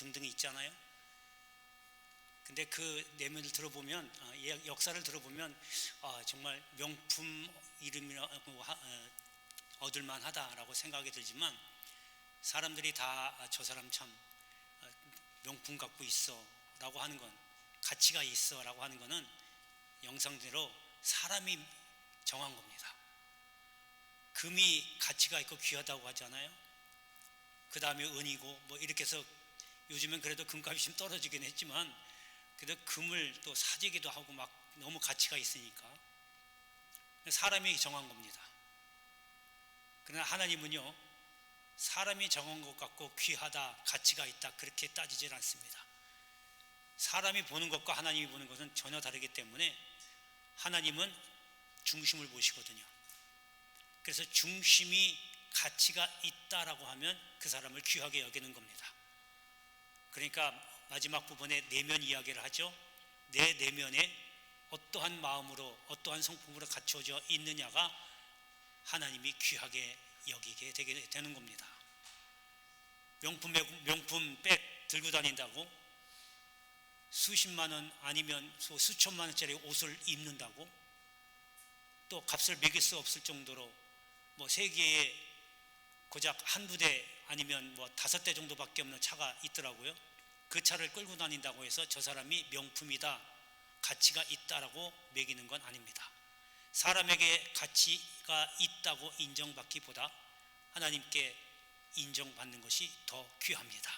등등이 있잖아요. 근데 그 내면을 들어보면, 역사를 들어보면 정말 명품 이름이라고 얻을만 하다라고 생각이 들지만, 사람들이 다 저 사람 참 명품 갖고 있어 라고 하는 건, 가치가 있어 라고 하는 거는 영상대로 사람이 정한 겁니다. 금이 가치가 있고 귀하다고 하잖아요. 그 다음에 은이고 뭐 이렇게 해서, 요즘엔 그래도 금값이 좀 떨어지긴 했지만 그래도 금을 또 사재기도 하고 막 너무 가치가 있으니까 사람이 정한 겁니다. 그러나 하나님은요, 사람이 정한 것 같고 귀하다, 가치가 있다 그렇게 따지질 않습니다. 사람이 보는 것과 하나님이 보는 것은 전혀 다르기 때문에 하나님은 중심을 보시거든요. 그래서 중심이 가치가 있다라고 하면 그 사람을 귀하게 여기는 겁니다. 그러니까 마지막 부분에 내면 이야기를 하죠. 내 내면에 어떠한 마음으로, 어떠한 성품으로 갖춰져 있느냐가 하나님이 귀하게 여기게 되는 겁니다. 명품백 들고 다닌다고, 수십만 원 아니면 수천만 원짜리 옷을 입는다고, 또 값을 매길 수 없을 정도로 뭐 세계에 고작 한 부대 아니면 뭐 5대 정도밖에 없는 차가 있더라고요. 그 차를 끌고 다닌다고 해서 저 사람이 명품이다, 가치가 있다라고 매기는 건 아닙니다. 사람에게 가치가 있다고 인정받기보다 하나님께 인정받는 것이 더 귀합니다.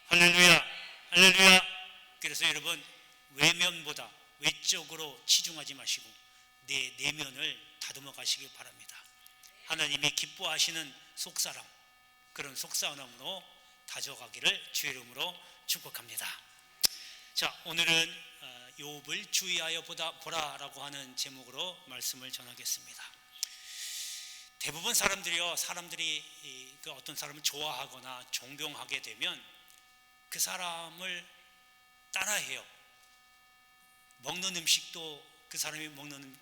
할렐루야, 할렐루야. 그래서 여러분, 외면보다 외적으로 치중하지 마시고 내 내면을 다듬어 가시길 바랍니다. 하나님이 기뻐하시는 속사람, 그런 속사람으로 다져가기를 주의 이름으로 축복합니다. 자, 오늘은 욥을 주의하여 보라라고 하는 제목으로 말씀을 전하겠습니다. 대부분 사람들이 어떤 사람을 좋아하거나 존경하게 되면 그 사람을 따라해요. 먹는 음식도, 그 사람이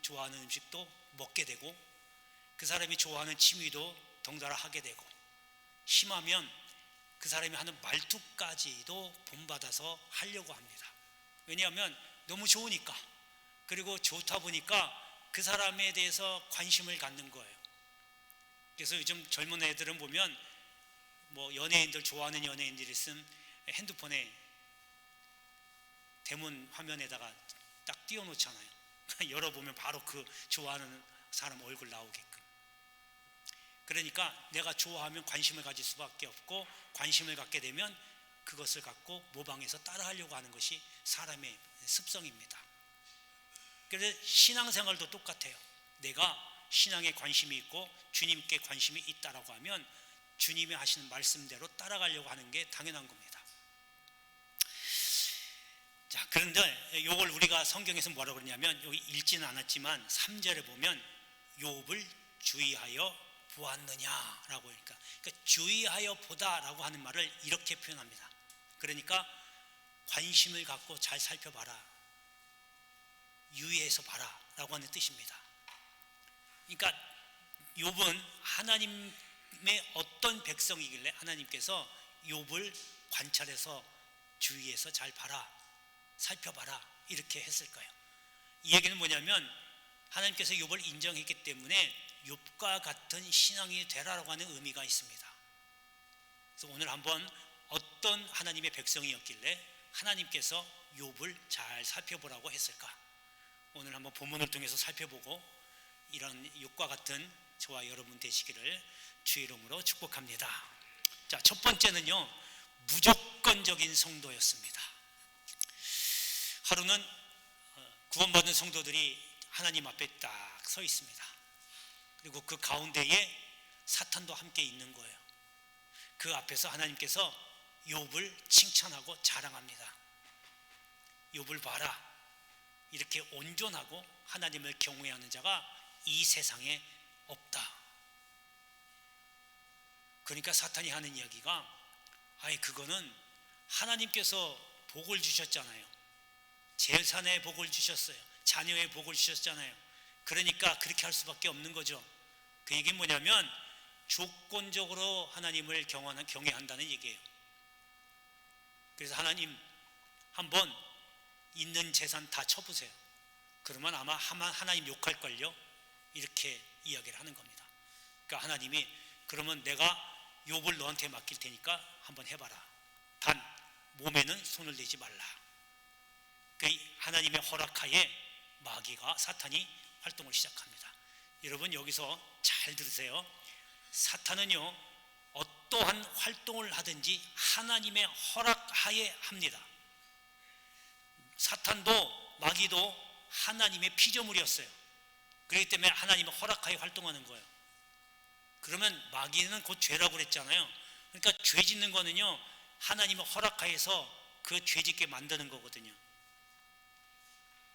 좋아하는 음식도 먹게 되고, 그 사람이 좋아하는 취미도 덩달아 하게 되고, 심하면 그 사람이 하는 말투까지도 본받아서 하려고 합니다. 왜냐하면 너무 좋으니까, 그리고 좋다 보니까 그 사람에 대해서 관심을 갖는 거예요. 그래서 요즘 젊은 애들은 보면 뭐 연예인들, 좋아하는 연예인들이 있으면 핸드폰에 대문 화면에다가 딱 띄워놓잖아요. 열어보면 바로 그 좋아하는 사람 얼굴 나오게끔. 그러니까 내가 좋아하면 관심을 가질 수밖에 없고, 관심을 갖게 되면 그것을 갖고 모방해서 따라하려고 하는 것이 사람의 습성입니다. 그래서 신앙생활도 똑같아요. 내가 신앙에 관심이 있고 주님께 관심이 있다라고 하면 주님이 하시는 말씀대로 따라가려고 하는 게 당연한 겁니다. 자, 그런데 이걸 우리가 성경에서 뭐라고 그러냐면, 여기 읽지는 않았지만 3절에 보면 욥을 주의하여 보았느냐라고 하니까, 그러니까 주의하여 보다라고 하는 말을 이렇게 표현합니다. 그러니까 관심을 갖고 잘 살펴봐라, 유의해서 봐라 라고 하는 뜻입니다. 그러니까 욥은 하나님의 어떤 백성이길래 하나님께서 욥을 관찰해서 주의해서 잘 봐라, 살펴봐라 이렇게 했을까요? 이 얘기는 뭐냐면, 하나님께서 욥을 인정했기 때문에 욥과 같은 신앙이 되라라고 하는 의미가 있습니다. 그래서 오늘 한번 어떤 하나님의 백성이었길래 하나님께서 욥을 잘 살펴보라고 했을까? 오늘 한번 본문을 통해서 살펴보고 이런 욥과 같은 저와 여러분 되시기를 주의 이름으로 축복합니다. 자, 첫 번째는요, 무조건적인 성도였습니다. 하루는 구원받은 성도들이 하나님 앞에 딱 서 있습니다. 그리고 그 가운데에 사탄도 함께 있는 거예요. 그 앞에서 하나님께서 욥을 칭찬하고 자랑합니다. 욥을 봐라, 이렇게 온전하고 하나님을 경외하는 자가 이 세상에 없다. 그러니까 사탄이 하는 이야기가, 그거는 하나님께서 복을 주셨잖아요. 재산의 복을 주셨어요. 자녀의 복을 주셨잖아요. 그러니까 그렇게 할 수밖에 없는 거죠. 그 얘기는 뭐냐면 조건적으로 하나님을 경외한다는 얘기예요. 그래서 하나님 한번 있는 재산 다 쳐보세요. 그러면 아마 하나님 욕할걸요. 이렇게 이야기를 하는 겁니다. 그러니까 하나님이 그러면 내가 욥을 너한테 맡길 테니까 한번 해봐라. 단 몸에는 손을 대지 말라. 그 하나님의 허락하에 마귀가 사탄이 활동을 시작합니다. 여러분 여기서 잘 들으세요. 사탄은요 어떠한 활동을 하든지 하나님의 허락하에 합니다. 사탄도 마귀도 하나님의 피조물이었어요. 그렇기 때문에 하나님의 허락하에 활동하는 거예요. 그러면 마귀는 곧 죄라고 그랬잖아요. 그러니까 죄 짓는 거는요 하나님의 허락하에서 그 죄 짓게 만드는 거거든요.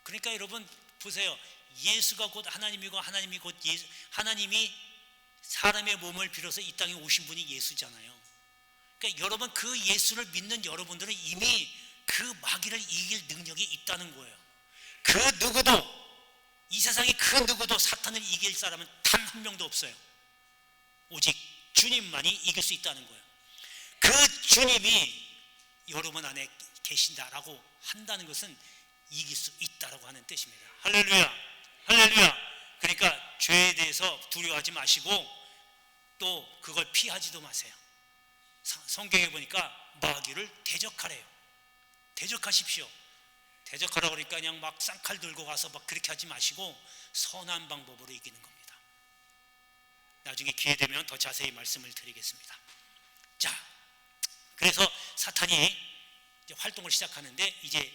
그러니까 여러분 보세요. 예수가 곧 하나님이고 하나님이 곧 예수, 하나님이 사람의 몸을 빌어서 이 땅에 오신 분이 예수잖아요. 그러니까 여러분 그 예수를 믿는 여러분들은 이미 그 마귀를 이길 능력이 있다는 거예요. 그 누구도 이 세상에 그 누구도 사탄을 이길 사람은 단 한 명도 없어요. 오직 주님만이 이길 수 있다는 거예요. 그 주님이 여러분 안에 계신다라고 한다는 것은 이길 수 있다라고 하는 뜻입니다. 할렐루야, 할렐루야. 그러니까 죄에 대해서 두려워하지 마시고 또 그걸 피하지도 마세요. 성경에 보니까 마귀를 대적하래요. 대적하십시오. 대적하라고 그러니까 그냥 막 쌍칼 들고 가서 막 그렇게 하지 마시고 선한 방법으로 이기는 겁니다. 나중에 기회 되면 더 자세히 말씀을 드리겠습니다. 자, 그래서 사탄이 이제 활동을 시작하는데 이제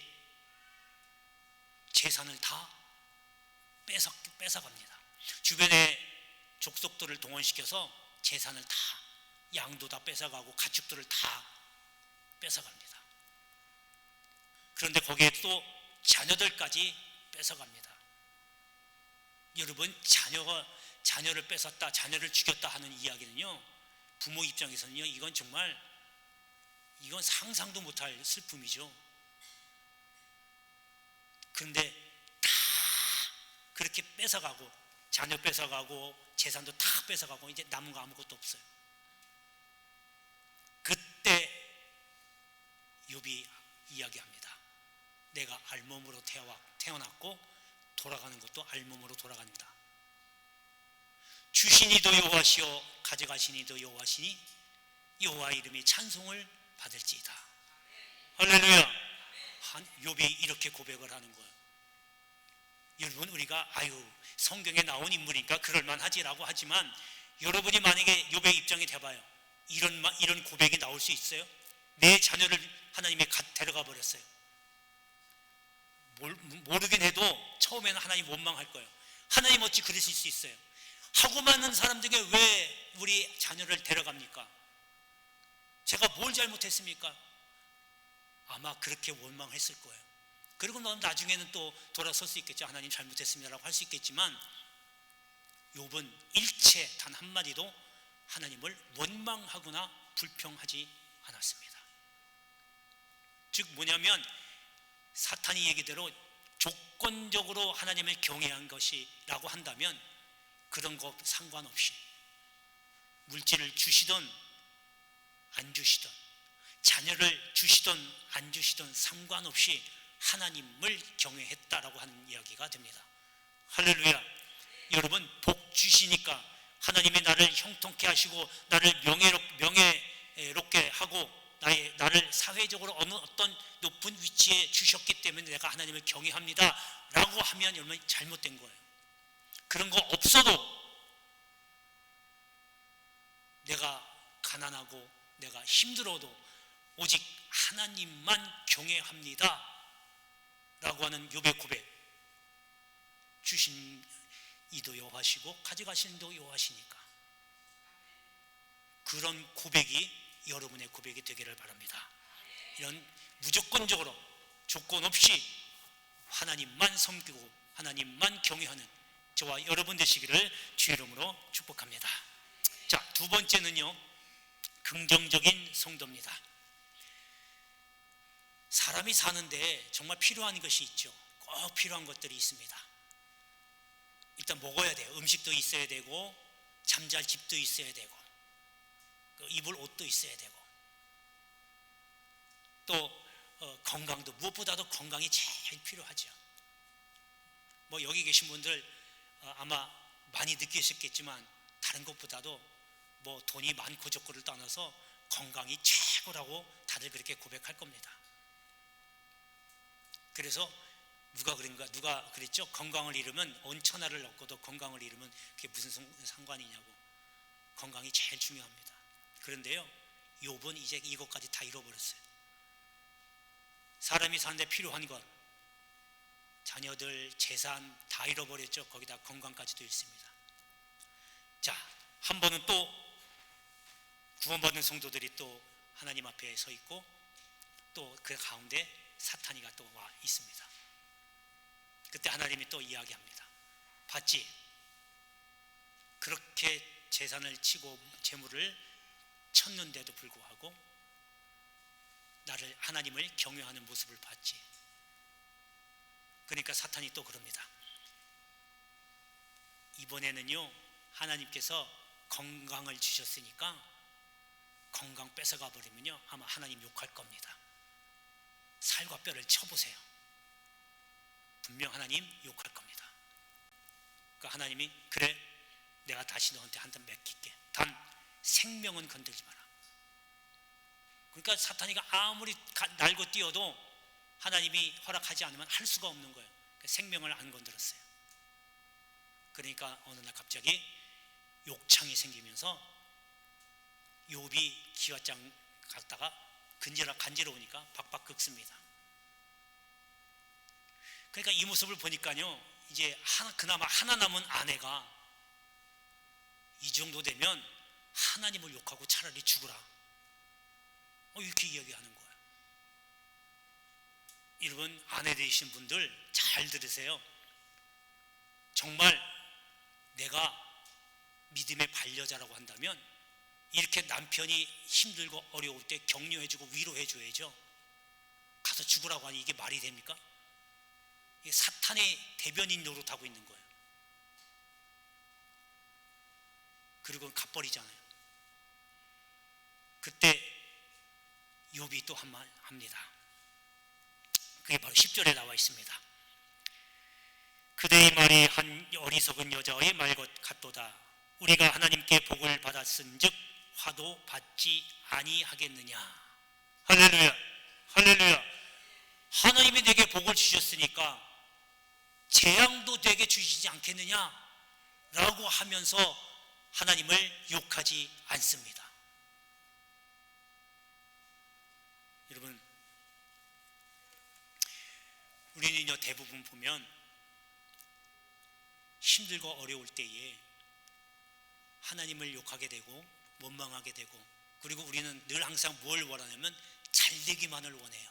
재산을 다 뺏어갑니다. 주변의 족속들을 동원시켜서 재산을 다, 양도 다 뺏어가고 가축들을 다 뺏어갑니다. 그런데 거기에 또 자녀들까지 뺏어갑니다. 여러분 자녀를 뺏었다, 자녀를 죽였다 하는 이야기는요 부모 입장에서는요 이건 정말 이건 상상도 못할 슬픔이죠. 그런데 다 그렇게 뺏어가고 자녀 뺏어가고 재산도 다 뺏어가고 이제 남은 거 아무것도 없어요. 그때 욥이 이야기합니다. 내가 알몸으로 태어났고 돌아가는 것도 알몸으로 돌아간다. 주시니도 여호와시오 가져가시니도 여호와시니 여호와 이름이 찬송을 받을지이다. 할렐루야. 욥이 이렇게 고백을 하는 거예요. 여러분 우리가 성경에 나온 인물이니까 그럴만하지라고 하지만 여러분이 만약에 욥의 입장에 대봐요. 이런 고백이 나올 수 있어요? 내 자녀를 하나님이 데려가 버렸어요. 모르긴 해도 처음에는 하나님 원망할 거예요. 하나님 어찌 그러실 수 있어요? 하고 많은 사람 중에 왜 우리 자녀를 데려갑니까? 제가 뭘 잘못했습니까? 아마 그렇게 원망했을 거예요. 그리고 나중에는 또 돌아설 수 있겠죠. 하나님 잘못했습니다라고 할 수 있겠지만 욥은 일체 단 한마디도 하나님을 원망하거나 불평하지 않았습니다. 즉 뭐냐면 사탄이 얘기대로 조건적으로 하나님을 경외한 것이라고 한다면 그런 거 상관없이 물질을 주시든 안 주시든 자녀를 주시든 안 주시든 상관없이 하나님을 경외했다라고 하는 이야기가 됩니다. 할렐루야. 여러분 복 주시니까 하나님이 나를 형통케 하시고 나를 명예롭게 하고 나를 사회적으로 어떤 높은 위치에 주셨기 때문에 내가 하나님을 경외합니다 라고 하면 여러분 잘못된 거예요. 그런 거 없어도 내가 가난하고 내가 힘들어도 오직 하나님만 경외합니다 라고 하는 욥의 고백. 주신 이도 여호와시고 가져가시는 이도 여호와시니까 그런 고백이 여러분의 고백이 되기를 바랍니다. 이런 무조건적으로 조건 없이 하나님만 섬기고 하나님만 경외하는 저와 여러분 되시기를 주의 이름으로 축복합니다. 자, 두 번째는요 긍정적인 성도입니다. 사람이 사는데 정말 필요한 것이 있죠. 꼭 필요한 것들이 있습니다. 일단 먹어야 돼요. 음식도 있어야 되고 잠잘 집도 있어야 되고 입을 옷도 있어야 되고 또 건강도, 무엇보다도 건강이 제일 필요하죠. 뭐 여기 계신 분들 아마 많이 느끼셨겠지만 다른 것보다도 뭐 돈이 많고 적고를 떠나서 건강이 최고라고 다들 그렇게 고백할 겁니다. 그래서 누가 그랬죠? 건강을 잃으면 온 천하를 얻고도 건강을 잃으면 그게 무슨 상관이냐고. 건강이 제일 중요합니다. 그런데요, 욥은 이제 이것까지 다 잃어버렸어요. 사람이 사는데 필요한 것, 자녀들, 재산 다 잃어버렸죠. 거기다 건강까지도 잃습니다. 자, 한 번은 또 구원받는 성도들이 또 하나님 앞에 서 있고 또 그 가운데 사탄이가 또 와 있습니다. 그때 하나님이 또 이야기합니다. 봤지? 그렇게 재산을 치고 재물을 쳤는데도 불구하고 나를, 하나님을 경외하는 모습을 봤지. 그러니까 사탄이 또 그럽니다. 이번에는요, 하나님께서 건강을 주셨으니까 건강 뺏어가 버리면요 아마 하나님 욕할 겁니다. 살과 뼈를 쳐보세요. 분명 하나님 욕할 겁니다. 그러니까 하나님이, 그래, 내가 다시 너한테 한 단 맡길게. 단 생명은 건들지 마라. 그러니까 사탄이가 아무리 날고 뛰어도 하나님이 허락하지 않으면 할 수가 없는 거예요. 그러니까 생명을 안 건드렸어요. 그러니까 어느 날 갑자기 욕창이 생기면서 욥이 기와장 갔다가 간지러우니까 박박 긁습니다. 그러니까 이 모습을 보니까요, 이제 그나마 하나 남은 아내가 이 정도 되면 하나님을 욕하고 차라리 죽으라, 이렇게 이야기하는 거예요. 여러분, 아내 되신 분들 잘 들으세요. 정말 내가 믿음의 반려자라고 한다면 이렇게 남편이 힘들고 어려울 때 격려해주고 위로해줘야죠. 가서 죽으라고 하니 이게 말이 됩니까? 이게 사탄의 대변인 노릇하고 있는 거예요. 그리고 갚버리잖아요. 그때 욥이 또 한 말 합니다. 그게 바로 10절에 나와 있습니다. 그대의 말이 한 어리석은 여자의 말 같도다. 우리가 하나님께 복을 받았은즉 화도 받지 아니하겠느냐. 할렐루야, 할렐루야. 하나님이 내게 복을 주셨으니까 재앙도 내게 주시지 않겠느냐 라고 하면서 하나님을 욕하지 않습니다. 여러분, 우리는요 대부분 보면 힘들고 어려울 때에 하나님을 욕하게 되고 원망하게 되고, 그리고 우리는 늘 항상 뭘 원하냐면 잘되기만을 원해요.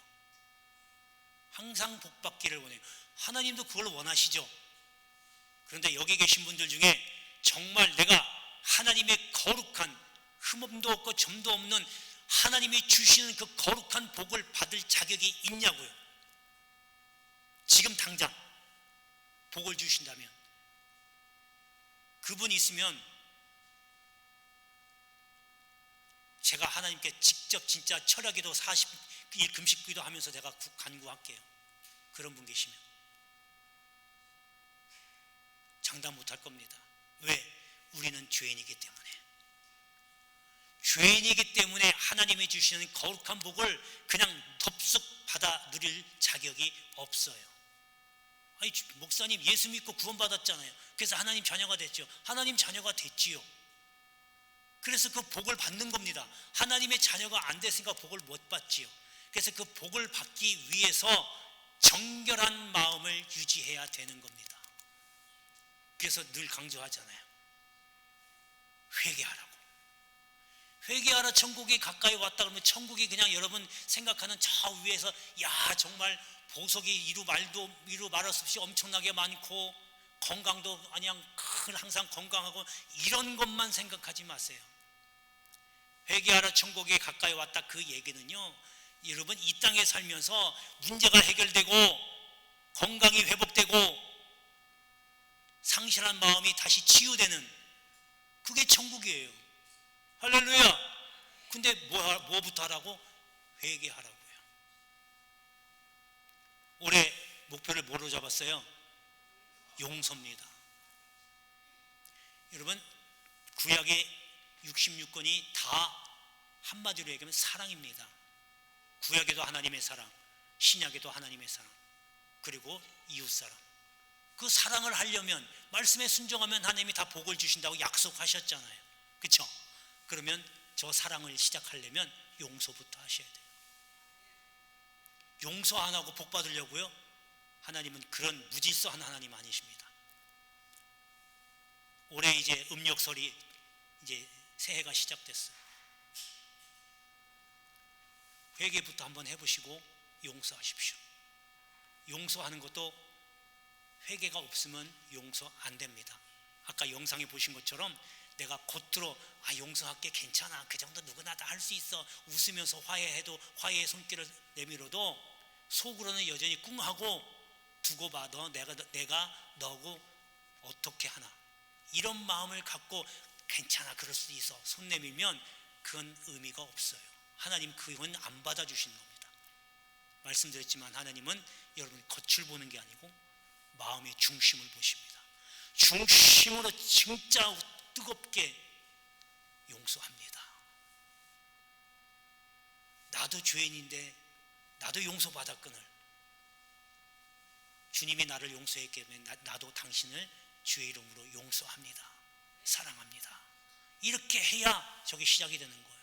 항상 복받기를 원해요. 하나님도 그걸 원하시죠. 그런데 여기 계신 분들 중에 정말 내가 하나님의 거룩한, 흠없도 없고 점도 없는 하나님이 주시는 그 거룩한 복을 받을 자격이 있냐고요. 지금 당장 복을 주신다면, 그분이 있으면 제가 하나님께 직접 진짜 철야기도 40일 금식기도 하면서 제가 간구할게요. 그런 분 계시면 장담 못할 겁니다. 왜? 우리는 죄인이기 때문에. 죄인이기 때문에 하나님이 주시는 거룩한 복을 그냥 덥석 받아 누릴 자격이 없어요. 아니, 목사님 예수 믿고 구원받았잖아요. 그래서 하나님 자녀가 됐죠. 하나님 자녀가 됐지요. 그래서 그 복을 받는 겁니다. 하나님의 자녀가 안 됐으니까 복을 못 받지요. 그래서 그 복을 받기 위해서 정결한 마음을 유지해야 되는 겁니다. 그래서 늘 강조하잖아요. 회개하라고. 회개하라, 천국이 가까이 왔다 그러면 천국이 그냥 여러분 생각하는 저 위에서 야 정말 보석이 이루 말할 수 없이 엄청나게 많고 건강도 그냥 항상 건강하고 이런 것만 생각하지 마세요. 회개하라, 천국이 가까이 왔다, 그 얘기는요 여러분 이 땅에 살면서 문제가 해결되고 건강이 회복되고 상실한 마음이 다시 치유되는, 그게 천국이에요. 할렐루야. 근데 뭐부터 하라고? 회개하라고요. 목표를 뭐로 잡았어요? 용서입니다. 여러분, 구약의 66권이 다 한마디로 얘기하면 사랑입니다. 구약에도 하나님의 사랑, 신약에도 하나님의 사랑, 그리고 이웃사랑. 그 사랑을 하려면, 말씀에 순종하면 하나님이 다 복을 주신다고 약속하셨잖아요. 그렇죠? 그러면 저 사랑을 시작하려면 용서부터 하셔야 돼요. 용서 안 하고 복 받으려고요? 하나님은 그런 무질서한 하나님 아니십니다. 올해 이제 음력설이 이제 새해가 시작됐어요. 회개부터 한번 해보시고 용서하십시오. 용서하는 것도 회개가 없으면 용서 안 됩니다. 아까 영상에 보신 것처럼 내가 겉으로 용서할게, 괜찮아, 그 정도 누구나 다 할 수 있어, 웃으면서 화해해도, 화해의 손길을 내밀어도 속으로는 여전히 꿍하고 두고 봐, 내가 너고 어떻게 하나, 이런 마음을 갖고 괜찮아, 그럴 수 있어 손 내밀면 그건 의미가 없어요. 하나님 그건 안 받아주시는 겁니다. 말씀드렸지만 하나님은 여러분 겉을 보는 게 아니고 마음의 중심을 보십니다. 중심으로 진짜 뜨겁게 용서합니다. 나도 죄인인데 나도 용서받았거늘 주님이 나를 용서했기 때문에 나도 당신을 주의 이름으로 용서합니다. 사랑합니다. 이렇게 해야 저게 시작이 되는 거예요.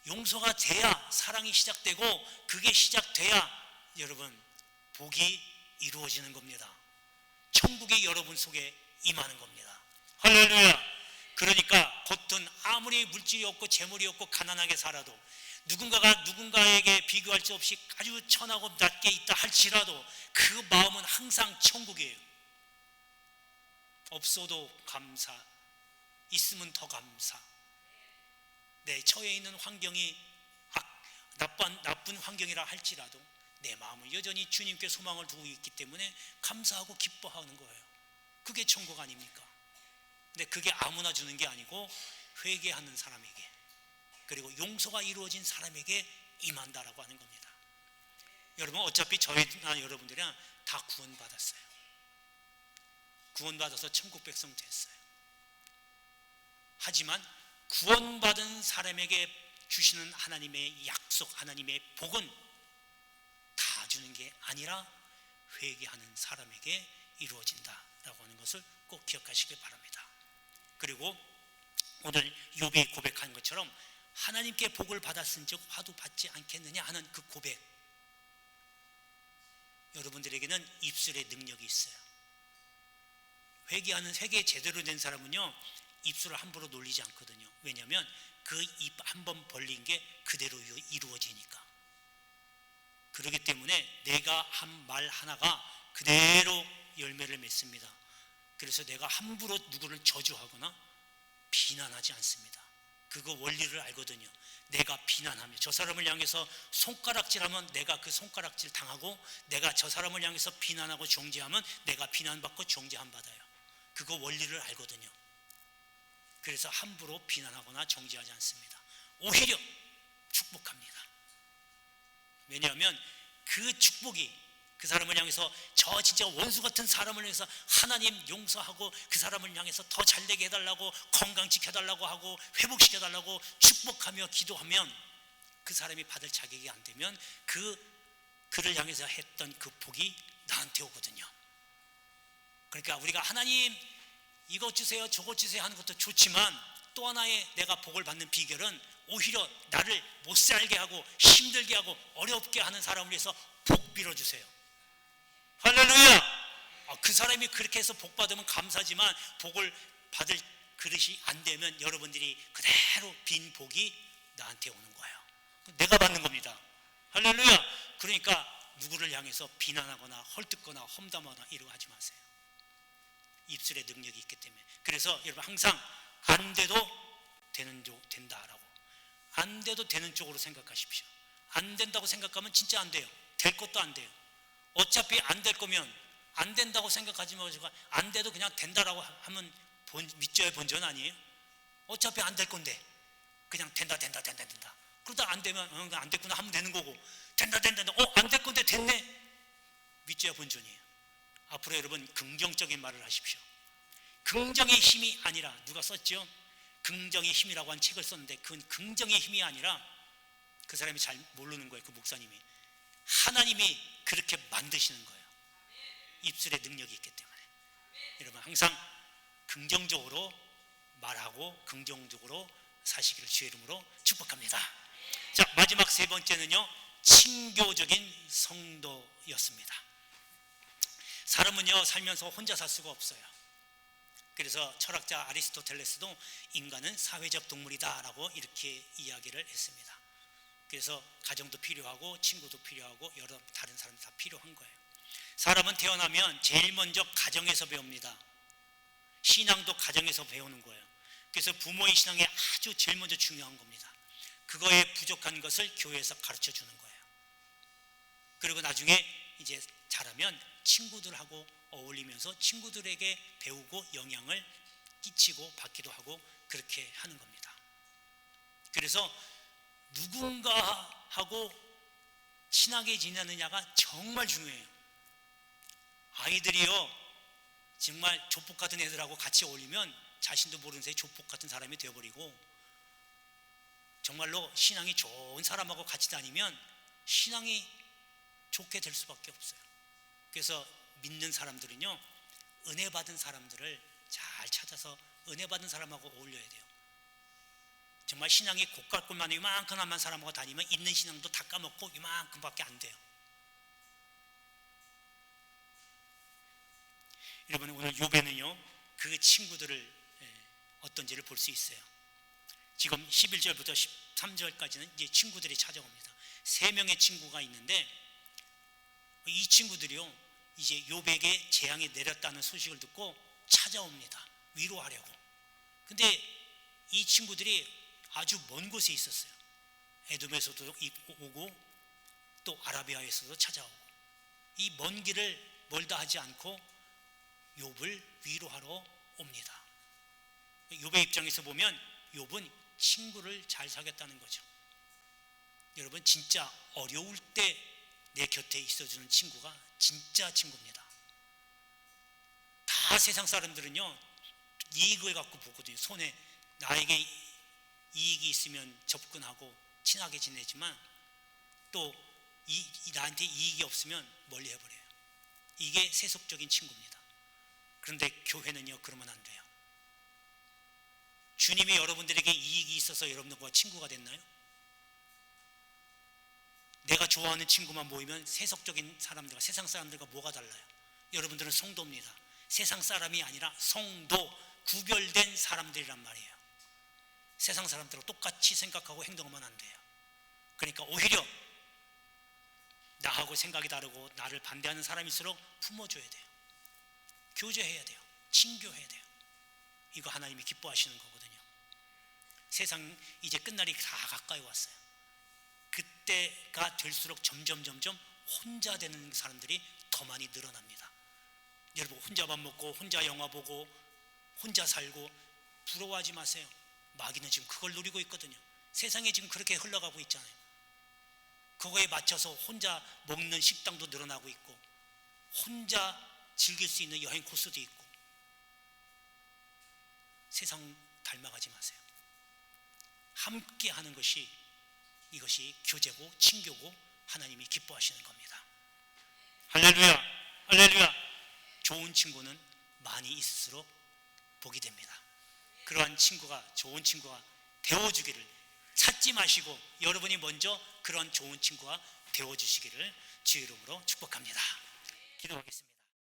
용서가 돼야 사랑이 시작되고, 그게 시작돼야 여러분 복이 이루어지는 겁니다. 천국이 여러분 속에 임하는 겁니다. 할렐루야. 그러니까 겉은 아무리 물질이 없고 재물이 없고 가난하게 살아도, 누군가가 누군가에게 비교할 수 없이 아주 천하고 낮게 있다 할지라도 그 마음은 항상 천국이에요. 없어도 감사, 있으면 더 감사. 내 처해 있는 환경이 나쁜 환경이라 할지라도 내 마음은 여전히 주님께 소망을 두고 있기 때문에 감사하고 기뻐하는 거예요. 그게 천국 아닙니까? 근데 그게 아무나 주는 게 아니고 회개하는 사람에게, 그리고 용서가 이루어진 사람에게 임한다라고 하는 겁니다. 여러분, 어차피 저희나 여러분들이랑 다 구원받았어요. 구원받아서 천국 백성 됐어요. 하지만 구원받은 사람에게 주시는 하나님의 약속, 하나님의 복은 다 주는 게 아니라 회개하는 사람에게 이루어진다라고 하는 것을 꼭 기억하시길 바랍니다. 그리고 오늘 욥이 고백한 것처럼 하나님께 복을 받았은즉 화도 받지 않겠느냐 하는 그 고백, 여러분들에게는 입술의 능력이 있어요. 회개 제대로 된 사람은요, 입술을 함부로 놀리지 않거든요. 왜냐하면 그 입 한 번 벌린 게 그대로 이루어지니까. 그렇기 때문에 내가 한 말 하나가 그대로 열매를 맺습니다. 그래서 내가 함부로 누구를 저주하거나 비난하지 않습니다. 그거 원리를 알거든요. 내가 비난하며 저 사람을 향해서 손가락질하면 내가 그 손가락질 당하고, 내가 저 사람을 향해서 비난하고 정죄하면 내가 비난받고 정죄함 받아요. 그거 원리를 알거든요. 그래서 함부로 비난하거나 정죄하지 않습니다. 오히려 축복합니다. 왜냐하면 그 축복이 그 사람을 향해서, 저 진짜 원수 같은 사람을 향해서 하나님 용서하고 그 사람을 향해서 더 잘되게 해달라고, 건강지켜달라고 하고 회복시켜달라고 축복하며 기도하면 그 사람이 받을 자격이 안 되면 그를 향해서 했던 그 복이 나한테 오거든요. 그러니까 우리가 하나님 이것 주세요 저것 주세요 하는 것도 좋지만, 또 하나의 내가 복을 받는 비결은 오히려 나를 못살게 하고 힘들게 하고 어렵게 하는 사람을 위해서 복 빌어주세요. 할렐루야. 그 사람이 그렇게 해서 복 받으면 감사지만 복을 받을 그릇이 안 되면 여러분들이 그대로 빈 복이 나한테 오는 거예요. 내가 받는 겁니다. 할렐루야. 그러니까 누구를 향해서 비난하거나 헐뜯거나 험담하거나 이러고 하지 마세요. 입술에 능력이 있기 때문에. 그래서 여러분 항상 안 돼도 된다라고, 안 돼도 되는 쪽으로 생각하십시오. 안 된다고 생각하면 진짜 안 돼요. 될 것도 안 돼요. 어차피 안 될 거면 안 된다고 생각하지 마시고 안 돼도 그냥 된다라고 하면 밑져야 본전 아니에요? 어차피 안 될 건데 그냥 된다. 그러다 안 되면 안 됐구나 하면 되는 거고, 된다 안 될 건데 됐네, 일제와 본전이에요. 앞으로 여러분 긍정적인 말을 하십시오. 긍정의 힘이 아니라, 누가 썼죠? 긍정의 힘이라고 한 책을 썼는데 그건 긍정의 힘이 아니라, 그 사람이 잘 모르는 거예요. 그 목사님이 하나님이 그렇게 만드시는 거예요. 입술에 능력이 있기 때문에. 여러분 항상 긍정적으로 말하고 긍정적으로 사시기를 주의 이름으로 축복합니다. 자, 마지막 세 번째는요, 친교적인 성도였습니다. 사람은요 살면서 혼자 살 수가 없어요. 그래서 철학자 아리스토텔레스도 인간은 사회적 동물이다 라고 이렇게 이야기를 했습니다. 그래서 가정도 필요하고 친구도 필요하고 여러 다른 사람도 다 필요한 거예요. 사람은 태어나면 제일 먼저 가정에서 배웁니다. 신앙도 가정에서 배우는 거예요. 그래서 부모의 신앙이 아주 제일 먼저 중요한 겁니다. 그거에 부족한 것을 교회에서 가르쳐 주는 거예요. 그리고 나중에 이제 자라면 친구들하고 어울리면서 친구들에게 배우고 영향을 끼치고 받기도 하고 그렇게 하는 겁니다. 그래서 누군가하고 친하게 지내느냐가 정말 중요해요. 아이들이요 정말 조폭 같은 애들하고 같이 어울리면 자신도 모르는 사이에 조폭 같은 사람이 되어버리고, 정말로 신앙이 좋은 사람하고 같이 다니면 신앙이 좋게 될 수밖에 없어요. 그래서 믿는 사람들은요 은혜 받은 사람들을 잘 찾아서 은혜 받은 사람하고 어울려야 돼요. 정말 신앙이 고깔고만 이만큼만 사람하고 다니면 있는 신앙도 다 까먹고 이만큼밖에 안 돼요. 여러분 오늘 욥에는요 그 친구들을 어떤지를 볼 수 있어요. 지금 11절부터 13절까지는 이제 친구들이 찾아옵니다. 3명의 친구가 있는데 이 친구들이요 이제 욥에게 재앙이 내렸다는 소식을 듣고 찾아옵니다. 위로하려고. 근데 이 친구들이 아주 먼 곳에 있었어요. 에돔에서도 오고 또 아라비아에서도 찾아오고, 이 먼 길을 멀다 하지 않고 욥을 위로하러 옵니다. 욥의 입장에서 보면 욥은 친구를 잘 사귀었다는 거죠. 여러분 진짜 어려울 때 내 곁에 있어주는 친구가 진짜 친구입니다. 다 세상 사람들은요 이익을 갖고 보거든요. 손에 나에게 이익이 있으면 접근하고 친하게 지내지만 또 나한테 이익이 없으면 멀리 해버려요. 이게 세속적인 친구입니다. 그런데 교회는요 그러면 안 돼요. 주님이 여러분들에게 이익이 있어서 여러분들과 친구가 됐나요? 내가 좋아하는 친구만 모이면 세속적인 사람들과 세상 사람들과 뭐가 달라요? 여러분들은 성도입니다. 세상 사람이 아니라 성도, 구별된 사람들이란 말이에요. 세상 사람들과 똑같이 생각하고 행동하면 안 돼요. 그러니까 오히려 나하고 생각이 다르고 나를 반대하는 사람일수록 품어줘야 돼요. 교제해야 돼요. 친교해야 돼요. 이거 하나님이 기뻐하시는 거거든요. 세상 이제 끝날이 다 가까이 왔어요. 그때가 될수록 점점 혼자 되는 사람들이 더 많이 늘어납니다. 여러분 혼자 밥 먹고 혼자 영화 보고 혼자 살고 부러워하지 마세요. 마귀는 지금 그걸 노리고 있거든요. 세상이 지금 그렇게 흘러가고 있잖아요. 그거에 맞춰서 혼자 먹는 식당도 늘어나고 있고 혼자 즐길 수 있는 여행 코스도 있고. 세상 닮아가지 마세요. 함께 하는 것이, 이것이 교제고 친교고 하나님이 기뻐하시는 겁니다. 할렐루야, 할렐루야. 좋은 친구는 많이 있을수록 복이 됩니다. 그러한 친구가, 좋은 친구가 되어주기를 찾지 마시고 여러분이 먼저 그런 좋은 친구가 되어주시기를 주의 이름으로 축복합니다. 기도하겠습니다.